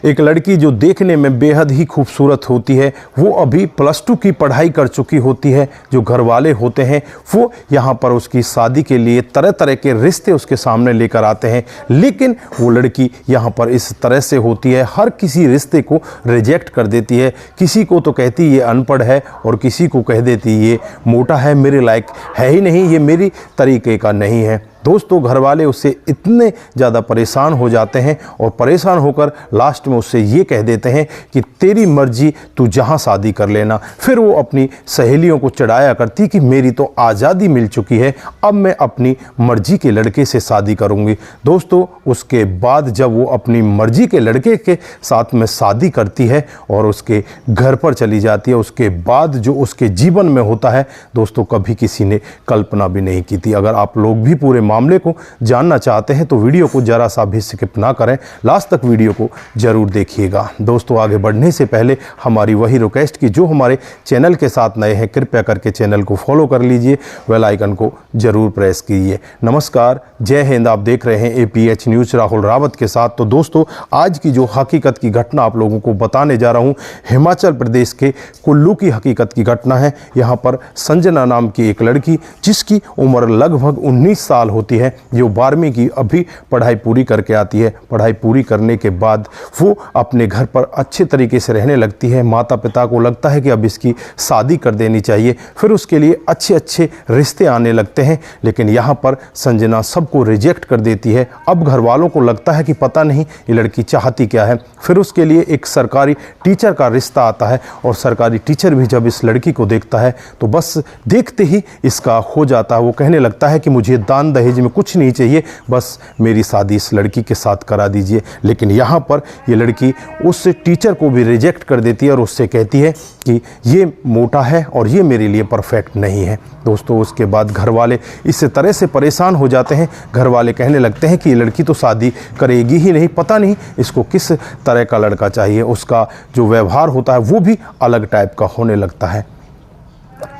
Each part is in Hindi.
एक लड़की जो देखने में बेहद ही खूबसूरत होती है, वो अभी +2 की पढ़ाई कर चुकी होती है। जो घर वाले होते हैं वो यहाँ पर उसकी शादी के लिए तरह तरह के रिश्ते उसके सामने लेकर आते हैं, लेकिन वो लड़की यहाँ पर इस तरह से होती है, हर किसी रिश्ते को रिजेक्ट कर देती है। किसी को तो कहती ये अनपढ़ है और किसी को कह देती ये मोटा है, मेरे लायक है ही नहीं, ये मेरी तरीके का नहीं है। दोस्तों, घर वाले उससे इतने ज़्यादा परेशान हो जाते हैं और परेशान होकर लास्ट में उससे ये कह देते हैं कि तेरी मर्जी, तू जहाँ शादी कर लेना। फिर वो अपनी सहेलियों को चिढ़ाया करती कि मेरी तो आज़ादी मिल चुकी है, अब मैं अपनी मर्जी के लड़के से शादी करूँगी। दोस्तों, उसके बाद जब वो अपनी मर्जी के लड़के के साथ में शादी करती है और उसके घर पर चली जाती है, उसके बाद जो उसके जीवन में होता है दोस्तों, कभी किसी ने कल्पना भी नहीं की थी। अगर आप लोग भी पूरे मामले को जानना चाहते हैं तो वीडियो को जरा सा भी स्किप ना करें, लास्ट तक वीडियो को जरूर देखिएगा। दोस्तों, आगे बढ़ने से पहले हमारी वही रिक्वेस्ट कि जो हमारे चैनल के साथ नए हैं, कृपया करके चैनल को फॉलो कर लीजिए, बेल आइकन को जरूर प्रेस कीजिए। नमस्कार, जय हिंद। आप देख रहे हैं APH न्यूज़ राहुल रावत के साथ। तो दोस्तों, आज की जो हकीकत की घटना आप लोगों को बताने जा रहा हूँ, हिमाचल प्रदेश के कुल्लू की हकीकत की घटना है। यहाँ पर संजना नाम की एक लड़की, जिसकी उम्र लगभग 19 साल होती है, जो 12वीं की अभी पढ़ाई पूरी करके आती है। पढ़ाई पूरी करने के बाद वो अपने घर पर अच्छे तरीके से रहने लगती है। माता पिता को लगता है कि अब इसकी शादी कर देनी चाहिए, फिर उसके लिए अच्छे अच्छे रिश्ते आने लगते हैं, लेकिन यहाँ पर संजना सबको रिजेक्ट कर देती है। अब घर वालों को लगता है कि पता नहीं ये लड़की चाहती क्या है। फिर उसके लिए एक सरकारी टीचर का रिश्ता आता है और सरकारी टीचर भी जब इस लड़की को देखता है तो बस देखते ही इसका हो जाता है। वो कहने लगता है कि मुझे दान दहेज में कुछ नहीं चाहिए, बस मेरी शादी इस लड़की के साथ करा दीजिए। लेकिन यहाँ पर ये लड़की उस टीचर को भी रिजेक्ट कर देती है और उससे कहती है कि ये मोटा है और ये मेरे लिए परफेक्ट नहीं है। दोस्तों, उसके बाद घर वाले इस तरह से परेशान हो जाते हैं, घर वाले कहने लगते हैं कि ये लड़की तो शादी करेगी ही नहीं, पता नहीं इसको किस तरह का लड़का चाहिए। उसका जो व्यवहार होता है वो भी अलग टाइप का होने लगता है।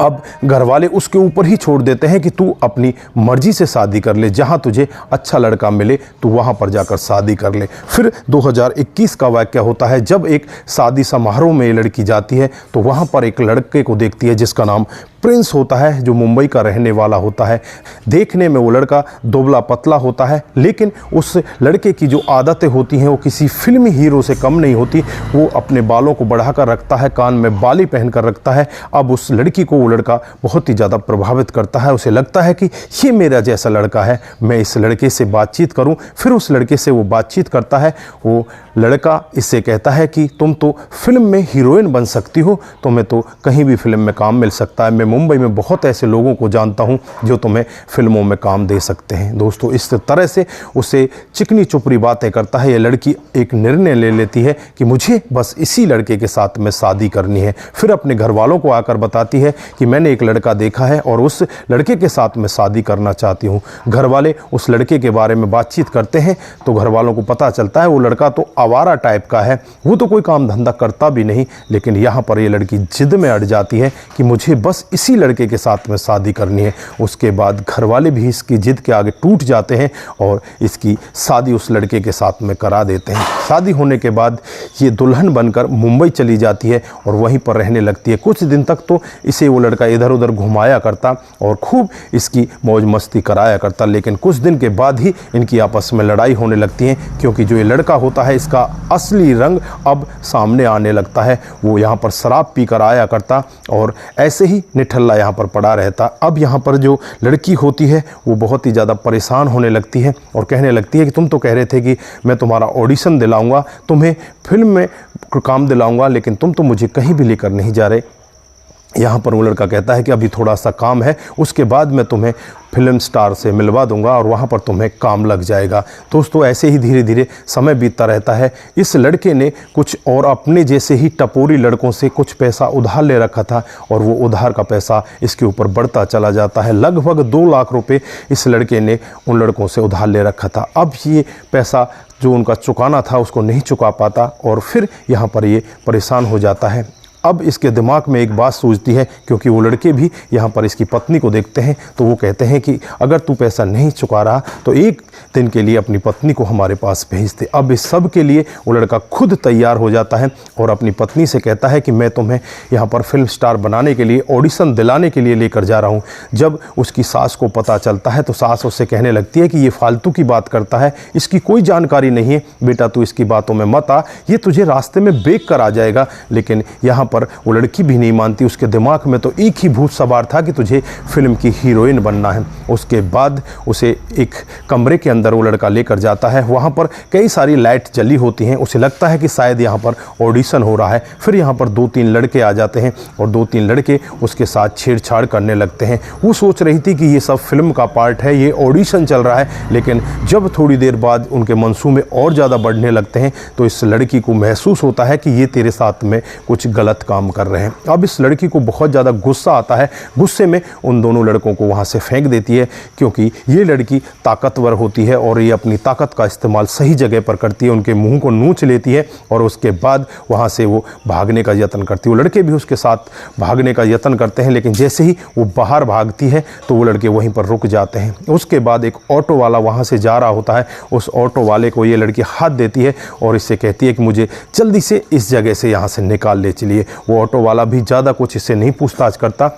अब घर वाले उसके ऊपर ही छोड़ देते हैं कि तू अपनी मर्जी से शादी कर ले, जहां तुझे अच्छा लड़का मिले तू वहां पर जाकर शादी कर ले। फिर 2021 का वाक़या होता है, जब एक शादी समारोह में ये लड़की जाती है तो वहां पर एक लड़के को देखती है जिसका नाम प्रिंस होता है, जो मुंबई का रहने वाला होता है। देखने में वो लड़का दुबला पतला होता है, लेकिन उस लड़के की जो आदतें होती हैं वो किसी फिल्मी हीरो से कम नहीं होती। वो अपने बालों को बढ़ाकर रखता है, कान में बाली पहनकर रखता है। अब उस लड़की को वो लड़का बहुत ही ज़्यादा प्रभावित करता है। उसे लगता है कि ये मेरा जैसा लड़का है, मैं इस लड़के से बातचीत करूं। फिर उस लड़के से वो बातचीत करता है। वो लड़का इससे कहता है कि तुम तो फिल्म में हीरोइन बन सकती हो, तुम्हें तो कहीं भी फिल्म में काम मिल सकता है। मैं मुंबई में बहुत ऐसे लोगों को जानता हूं जो तुम्हें फिल्मों में काम दे सकते हैं। दोस्तों, इस तरह से उसे चिकनी चुपड़ी बातें करता है। ये लड़की एक निर्णय ले लेती है कि मुझे बस इसी लड़के के साथ में शादी करनी है। फिर अपने घर वालों को आकर बताती है कि मैंने एक लड़का देखा है और उस लड़के के साथ में शादी करना चाहती हूँ। घर वाले उस लड़के के बारे में बातचीत करते हैं तो घर वालों को पता चलता है वो लड़का तो आवारा टाइप का है, वो तो कोई काम धंधा करता भी नहीं। लेकिन यहाँ पर ये लड़की जिद में अड़ जाती है कि मुझे बस इसी लड़के के साथ में शादी करनी है। उसके बाद घर वाले भी इसकी जिद के आगे टूट जाते हैं और इसकी शादी उस लड़के के साथ में करा देते हैं। शादी होने के बाद ये दुल्हन बनकर मुंबई चली जाती है और वहीं पर रहने लगती है। कुछ दिन तक तो इसे वो लड़का इधर उधर घुमाया करता और खूब इसकी मौज मस्ती कराया करता, लेकिन कुछ दिन के बाद ही इनकी आपस में लड़ाई होने लगती है, क्योंकि जो ये लड़का होता है इसका असली रंग अब सामने आने लगता है। वो यहाँ पर शराब पी कर आया करता और ऐसे ही निठल्ला यहाँ पर पड़ा रहता। अब यहाँ पर जो लड़की होती है वो बहुत ही ज़्यादा परेशान होने लगती है और कहने लगती है कि तुम तो कह रहे थे कि मैं तुम्हारा ऑडिशन दिलाऊंगा, तुम्हें फिल्म में काम दिलाऊंगा, लेकिन तुम तो मुझे कहीं भी लेकर नहीं जा रहे। यहाँ पर वो लड़का कहता है कि अभी थोड़ा सा काम है, उसके बाद मैं तुम्हें फिल्म स्टार से मिलवा दूंगा और वहाँ पर तुम्हें काम लग जाएगा। दोस्तों, ऐसे ही धीरे धीरे समय बीतता रहता है। इस लड़के ने कुछ और अपने जैसे ही टपोरी लड़कों से कुछ पैसा उधार ले रखा था और वो उधार का पैसा इसके ऊपर बढ़ता चला जाता है। लगभग 2 लाख रुपए इस लड़के ने उन लड़कों से उधार ले रखा था। अब ये पैसा जो उनका चुकाना था उसको नहीं चुका पाता और फिर यहाँ पर ये परेशान हो जाता है। अब इसके दिमाग में एक बात सूझती है, क्योंकि वो लड़के भी यहाँ पर इसकी पत्नी को देखते हैं, तो वो कहते हैं कि अगर तू पैसा नहीं चुका रहा तो एक दिन के लिए अपनी पत्नी को हमारे पास भेज दे। अब इस सब के लिए वो लड़का खुद तैयार हो जाता है और अपनी पत्नी से कहता है कि मैं तुम्हें यहाँ पर फिल्म स्टार बनाने के लिए ऑडिशन दिलाने के लिए लेकर जा रहा हूँ। जब उसकी सास को पता चलता है तो सास उससे कहने लगती है कि ये फालतू की बात करता है, इसकी कोई जानकारी नहीं है, बेटा तू इसकी बातों में मत आ, ये तुझे रास्ते में बेच कर आ जाएगा। लेकिन यहाँ पर वो लड़की भी नहीं मानती, उसके दिमाग में तो एक ही भूत सवार था कि तुझे फिल्म की हीरोइन बनना है। उसके बाद उसे एक कमरे के अंदर वो लड़का लेकर जाता है, वहाँ पर कई सारी लाइट जली होती हैं, उसे लगता है कि शायद यहाँ पर ऑडिशन हो रहा है। फिर यहाँ पर 2-3 लड़के आ जाते हैं और 2-3 लड़के उसके साथ छेड़छाड़ करने लगते हैं। वो सोच रही थी कि ये सब फिल्म का पार्ट है, ये ऑडिशन चल रहा है, लेकिन जब थोड़ी देर बाद उनके मंसूबे और ज़्यादा बढ़ने लगते हैं तो इस लड़की को महसूस होता है कि ये तेरे साथ में कुछ गलत काम कर रहे हैं। अब इस लड़की को बहुत ज़्यादा गुस्सा आता है, गुस्से में उन दोनों लड़कों को वहाँ से फेंक देती है, क्योंकि ये लड़की ताकतवर होती है और ये अपनी ताकत का इस्तेमाल सही जगह पर करती है। उनके मुंह को नोच लेती है और उसके बाद वहाँ से वो भागने का यत्न करती है। वो लड़के भी उसके साथ भागने का यत्न करते हैं, लेकिन जैसे ही वो बाहर भागती है तो वो लड़के वहीं पर रुक जाते हैं। उसके बाद एक ऑटो वाला वहाँ से जा रहा होता है, उस ऑटो वाले को ये लड़की हाथ देती है और इससे कहती है कि मुझे जल्दी से इस जगह से यहाँ से निकाल ले चलिए। वो ऑटो वाला भी ज़्यादा कुछ इससे नहीं पूछताछ करता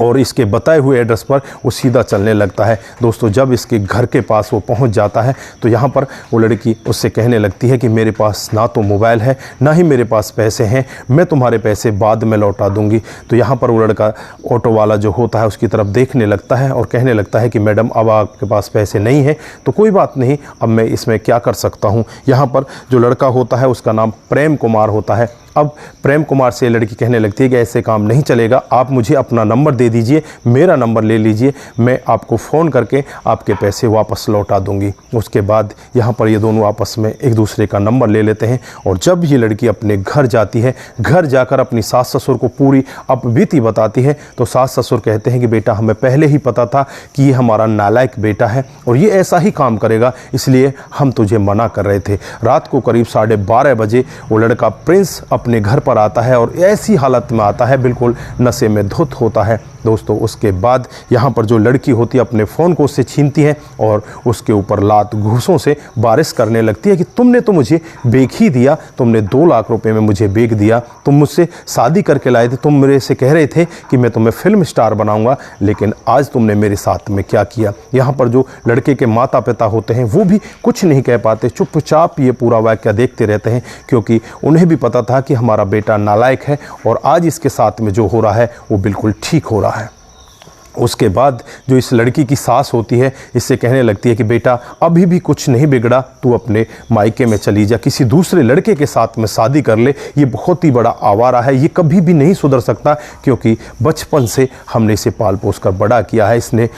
और इसके बताए हुए एड्रेस पर वो सीधा चलने लगता है। दोस्तों, जब इसके घर के पास वो पहुंच जाता है तो यहाँ पर वो लड़की उससे कहने लगती है कि मेरे पास ना तो मोबाइल है ना ही मेरे पास पैसे हैं, मैं तुम्हारे पैसे बाद में लौटा दूंगी। तो यहाँ पर वो लड़का ऑटो वाला जो होता है उसकी तरफ देखने लगता है और कहने लगता है कि मैडम अब आपके पास पैसे नहीं हैं तो कोई बात नहीं, अब मैं इसमें क्या कर सकता हूँ। यहाँ पर जो लड़का होता है उसका नाम प्रेम कुमार होता है। अब प्रेम कुमार से लड़की कहने लगती है कि ऐसे काम नहीं चलेगा, आप मुझे अपना नंबर दे दीजिए, मेरा नंबर ले लीजिए, मैं आपको फ़ोन करके आपके पैसे वापस लौटा दूंगी। उसके बाद यहाँ पर ये दोनों आपस में एक दूसरे का नंबर ले लेते हैं और जब ये लड़की अपने घर जाती है, घर जाकर अपनी सास ससुर को पूरी अपबीती बताती है तो सास ससुर कहते हैं कि बेटा हमें पहले ही पता था कि ये हमारा नालायक बेटा है और ये ऐसा ही काम करेगा, इसलिए हम तुझे मना कर रहे थे। रात को करीब 12:30 बजे वो लड़का प्रिंस अपने घर पर आता है और ऐसी हालत में आता है, बिल्कुल नशे में धुत होता है। दोस्तों, उसके बाद यहाँ पर जो लड़की होती है अपने फ़ोन को उससे छीनती है और उसके ऊपर लात घूंसों से बारिश करने लगती है कि तुमने तो मुझे बेच ही दिया, तुमने 2 लाख रुपए में मुझे बेच दिया, तुम मुझसे शादी करके लाए थे, तुम मेरे से कह रहे थे कि मैं तुम्हें फिल्म स्टार बनाऊंगा, लेकिन आज तुमने मेरे साथ में क्या किया। यहाँ पर जो लड़के के माता पिता होते हैं वो भी कुछ नहीं कह पाते, चुपचाप ये पूरा वाक़या देखते रहते हैं, क्योंकि उन्हें भी पता था कि हमारा बेटा नालायक है और आज इसके साथ में जो हो रहा है वो बिल्कुल ठीक हो रहा है। उसके बाद जो इस लड़की की सास होती है इससे कहने लगती है कि बेटा अभी भी कुछ नहीं बिगड़ा, तू अपने मायके में चली जा, किसी दूसरे लड़के के साथ में शादी कर ले, ये बहुत ही बड़ा आवारा है, ये कभी भी नहीं सुधर सकता, क्योंकि बचपन से हमने इसे पाल पोस कर बड़ा किया है, इसने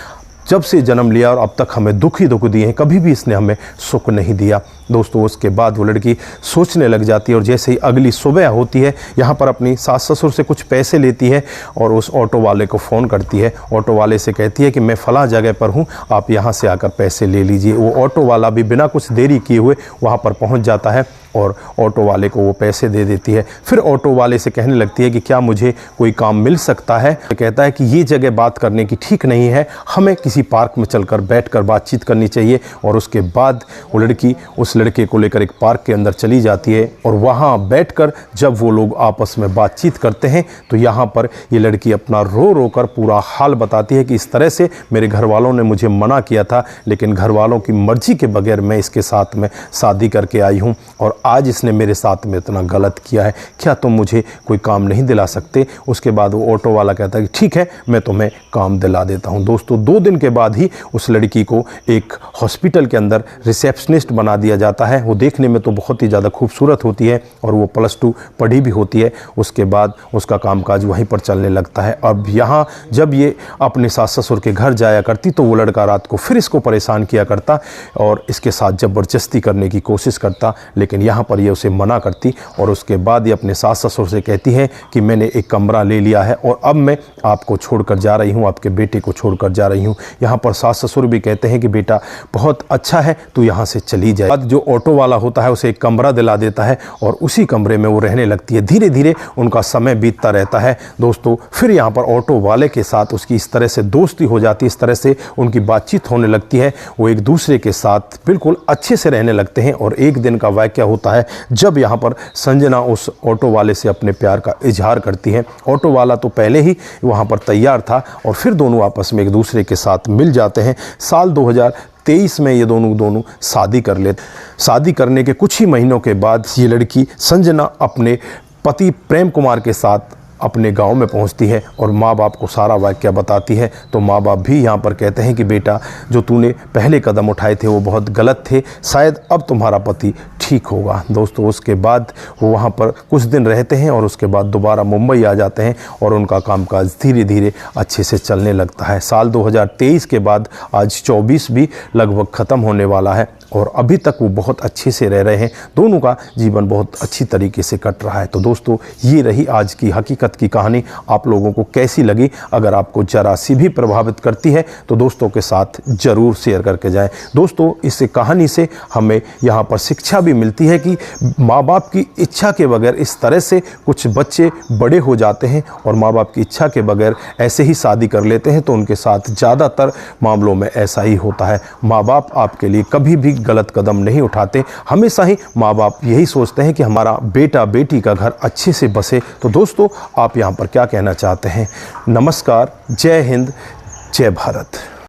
जब से जन्म लिया और अब तक हमें दुख ही दुख दिए हैं, कभी भी इसने हमें सुख नहीं दिया। दोस्तों, उसके बाद वो लड़की सोचने लग जाती है और जैसे ही अगली सुबह होती है यहाँ पर अपनी सास ससुर से कुछ पैसे लेती है और उस ऑटो वाले को फ़ोन करती है। ऑटो वाले से कहती है कि मैं फ़लाँ जगह पर हूँ, आप यहाँ से आकर पैसे ले लीजिए। वो ऑटो वाला भी बिना कुछ देरी किए हुए वहाँ पर पहुँच जाता है और ऑटो वाले को वो पैसे दे देती है। फिर ऑटो वाले से कहने लगती है कि क्या मुझे कोई काम मिल सकता है। कहता है कि ये जगह बात करने की ठीक नहीं है, हमें किसी पार्क में चलकर बैठकर बातचीत करनी चाहिए। और उसके बाद वो लड़की उस लड़के को लेकर एक पार्क के अंदर चली जाती है और वहाँ बैठकर जब वो लोग आपस में बातचीत करते हैं तो यहाँ पर ये लड़की अपना रो रो कर पूरा हाल बताती है कि इस तरह से मेरे घर वालों ने मुझे मना किया था, लेकिन घर वालों की मर्जी के बगैर मैं इसके साथ में शादी करके आई हूँ और आज इसने मेरे साथ में इतना गलत किया है, क्या तुम मुझे कोई काम नहीं दिला सकते। उसके बाद वो ऑटो वाला कहता है कि ठीक है, मैं तुम्हें काम दिला देता हूँ। दोस्तों, 2 दिन के बाद ही उस लड़की को एक हॉस्पिटल के अंदर रिसेप्शनिस्ट बना दिया जाता है। वो देखने में तो बहुत ही ज़्यादा खूबसूरत होती है और वो +2 पढ़ी भी होती है। उसके बाद उसका कामकाज वहीं पर चलने लगता है। अब यहाँ जब ये अपने सास ससुर के घर जाया करती तो वो लड़का रात को फिर इसको परेशान किया करता और इसके साथ ज़बरदस्ती करने की कोशिश करता, लेकिन यहाँ पर ये उसे मना करती और उसके बाद ये अपने सास ससुर से कहती है कि मैंने एक कमरा ले लिया है और अब मैं आपको छोड़कर जा रही हूँ, आपके बेटे को छोड़कर जा रही हूँ। यहाँ पर सास ससुर भी कहते हैं कि बेटा बहुत अच्छा है, तू यहाँ से चली जाए। जो जो ऑटो वाला होता है उसे एक कमरा दिला देता है और उसी कमरे में वो रहने लगती है। धीरे धीरे उनका समय बीतता रहता है दोस्तों। फिर यहाँ पर ऑटो वाले के साथ उसकी इस तरह से दोस्ती हो जाती है, इस तरह से उनकी बातचीत होने लगती है, वो एक दूसरे के साथ बिल्कुल अच्छे से रहने लगते हैं। और एक दिन का वाक़या होता है जब यहाँ पर संजना उस ऑटो वाले से अपने प्यार का इजहार करती है। ऑटो वाला तो पहले ही वहाँ पर तैयार था और फिर दोनों आपस में एक दूसरे के साथ मिल जाते हैं। साल 2023 में ये दोनों शादी कर लेते। शादी करने के कुछ ही महीनों के बाद ये लड़की संजना अपने पति प्रेम कुमार के साथ अपने गांव में पहुंचती है और माँ बाप को सारा वाक़या बताती है। तो माँ बाप भी यहाँ पर कहते हैं कि बेटा, जो तूने पहले कदम उठाए थे वो बहुत गलत थे, शायद अब तुम्हारा पति ठीक होगा। दोस्तों उसके बाद वो वहाँ पर कुछ दिन रहते हैं और उसके बाद दोबारा मुंबई आ जाते हैं और उनका कामकाज धीरे धीरे अच्छे से चलने लगता है। साल 2023 के बाद आज 24 भी लगभग ख़त्म होने वाला है और अभी तक वो बहुत अच्छे से रह रहे हैं। दोनों का जीवन बहुत अच्छी तरीके से कट रहा है। तो दोस्तों ये रही आज की हकीकत की कहानी। आप लोगों को कैसी लगी? अगर आपको जरा सी भी प्रभावित करती है तो दोस्तों के साथ ज़रूर शेयर करके जाएं। दोस्तों इस कहानी से हमें यहाँ पर शिक्षा भी मिलती है कि माँ बाप की इच्छा के बगैर इस तरह से कुछ बच्चे बड़े हो जाते हैं और माँ बाप की इच्छा के बगैर ऐसे ही शादी कर लेते हैं। तो उनके साथ ज़्यादातर मामलों में ऐसा ही होता है। माँ बाप आपके लिए कभी भी गलत कदम नहीं उठाते। हमेशा ही माँ बाप यही सोचते हैं कि हमारा बेटा बेटी का घर अच्छे से बसे। तो दोस्तों आप यहाँ पर क्या कहना चाहते हैं? नमस्कार, जय हिंद, जय भारत।